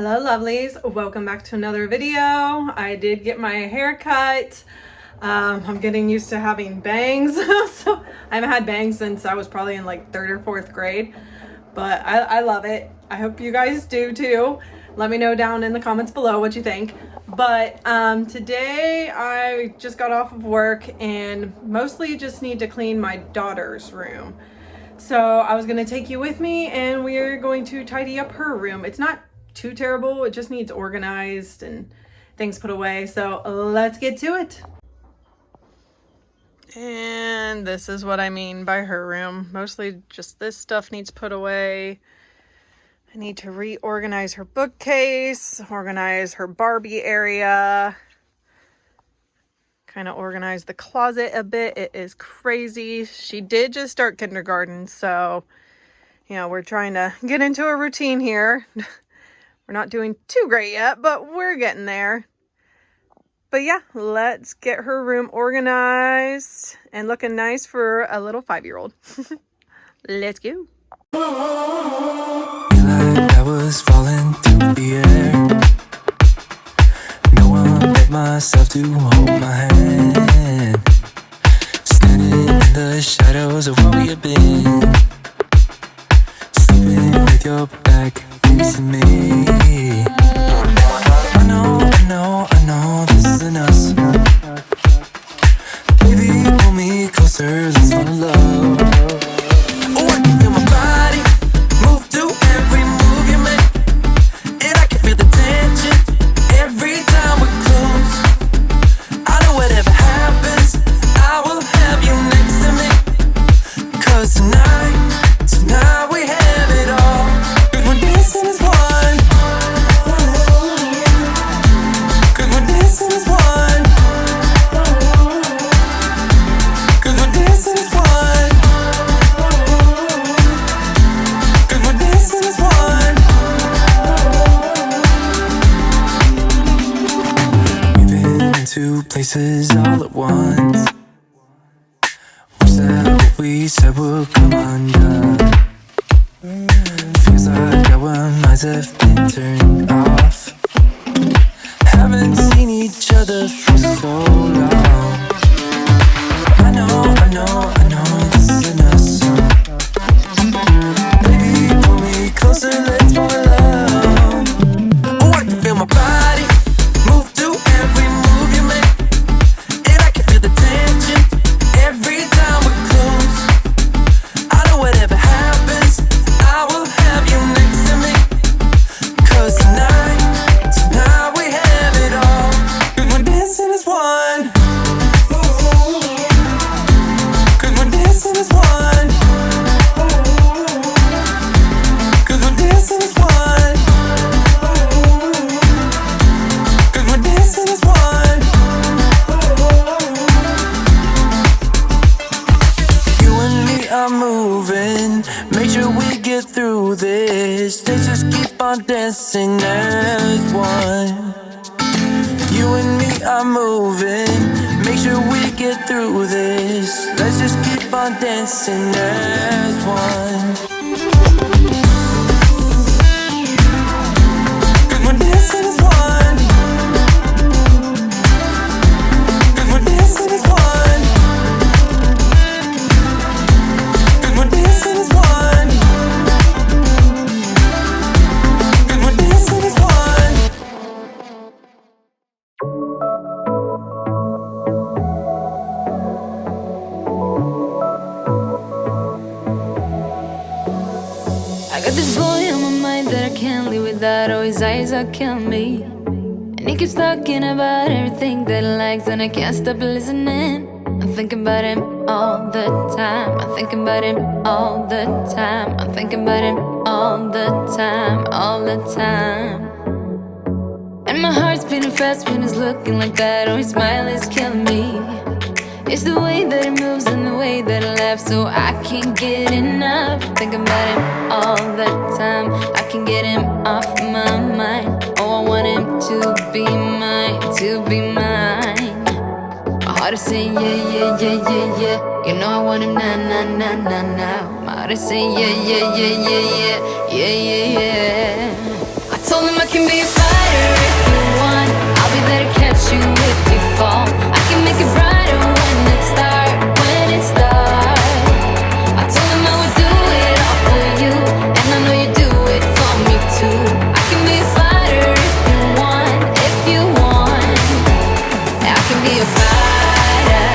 Hello lovelies, welcome back to another video. I did get my hair cut. I'm getting used to having bangs. So I haven't had bangs since I was probably in like 3rd or 4th grade, but I love it. I hope you guys do too. Let me know down in the comments below what you think. But today I just got off of work and mostly just need to clean my daughter's room. So I was gonna take you with me and we're going to tidy up her room. It's not too terrible, it just needs organized and things put away. So let's get to it. And this is what I mean by her room. Mostly just this stuff needs put away. I need to reorganize her bookcase, organize her Barbie area, kind of organize the closet a bit. It is crazy. She did just start kindergarten, so you know, we're trying to get into a routine here. We're not doing too great yet, but we're getting there. But yeah, let's get her room organized and looking nice for a little 5-year-old. Let's go. Feel like I was falling through the air. No one but myself to hold my hand. Standing in the shadows of what we have been. Sleeping with your back facing me. I know this isn't us. Baby, pull me closer, let's fall in love. Oh, I can feel my body move to every move you make. And I can feel the tension every time we're close. I know whatever happens, I will have you next to me. 'Cause tonight we have it all. 'Cause we're dancing as one. 'Cause we're dancing as one. 'Cause we're dancing as one. 'Cause we're dancing as one. We've been into places all at once. Was that what we said would come undone? Feels like our minds have been turned off. Haven't seen each other for so long. I know this isn't us. Baby, pull me closer, let's fall in love. Oh, I can feel my body move to every move you make. And I can feel the tension every time we're close. I know whatever happens, I will have you next to me. 'Cause tonight we have it all. 'Cause we're dancing as one. 'Cause we're dancing as one. 'Cause we're dancing as one. 'Cause we're dancing as one. You and me are moving. Make sure we get through this. Let's just keep on dancing as one. You and me are moving. Make sure we get through this. Let's just keep on dancing as one. 'Cause we're dancing as one. 'Cause we're dancing as one. 'Cause we're dancing as one. 'Cause we're dancing as one. I got this boy on my mind that I can't live without. Oh, his eyes are killing me. And he keeps talking about everything that he likes, and I can't stop listening. I'm thinking about him all the time. I'm thinking about him all the time. I'm thinking about him all the time, all the time. And my heart's beating fast when he's looking like that. Oh, his smile is killing me. It's the way that he moves and the way that he laughs, so I can't get enough. Thinking about him all the time. I can't get him off my mind. Oh, I want him to be mine, to be mine. My heart is saying yeah, yeah, yeah, yeah, yeah. You know I want him now, now, now, now, now. My heart is saying yeah, yeah, yeah, yeah, yeah, yeah, yeah, yeah. I told him I can be a fighter if you want. I'll be there to catch you if you fall. I can make it brighter when it's dark, when it's dark. I told him I would do it all for you, and I know you do it for me too. I can be a fighter if you want, if you want. I can be a fighter.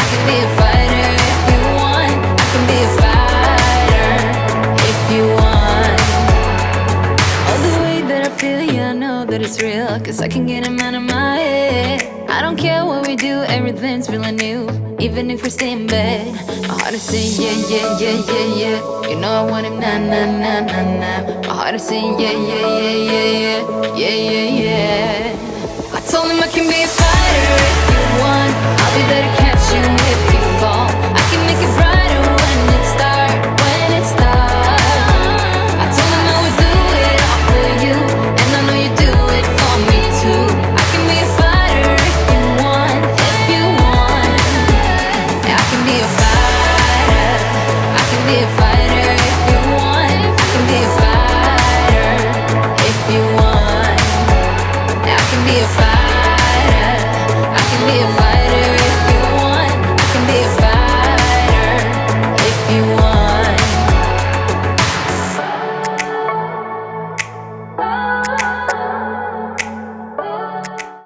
I can be a fighter if you want. I can be a fighter if you want. All the way that I feel, yeah, I know that it's real, 'cause I can get him out of my head. I don't care what we do, everything's feeling new. Even if we stay in bed, my heart is saying yeah, yeah, yeah, yeah, yeah. You know I want him, nah, nah, nah, nah, nah. My heart is saying yeah, yeah, yeah, yeah, yeah, yeah, yeah, yeah. I told him I can be a fighter.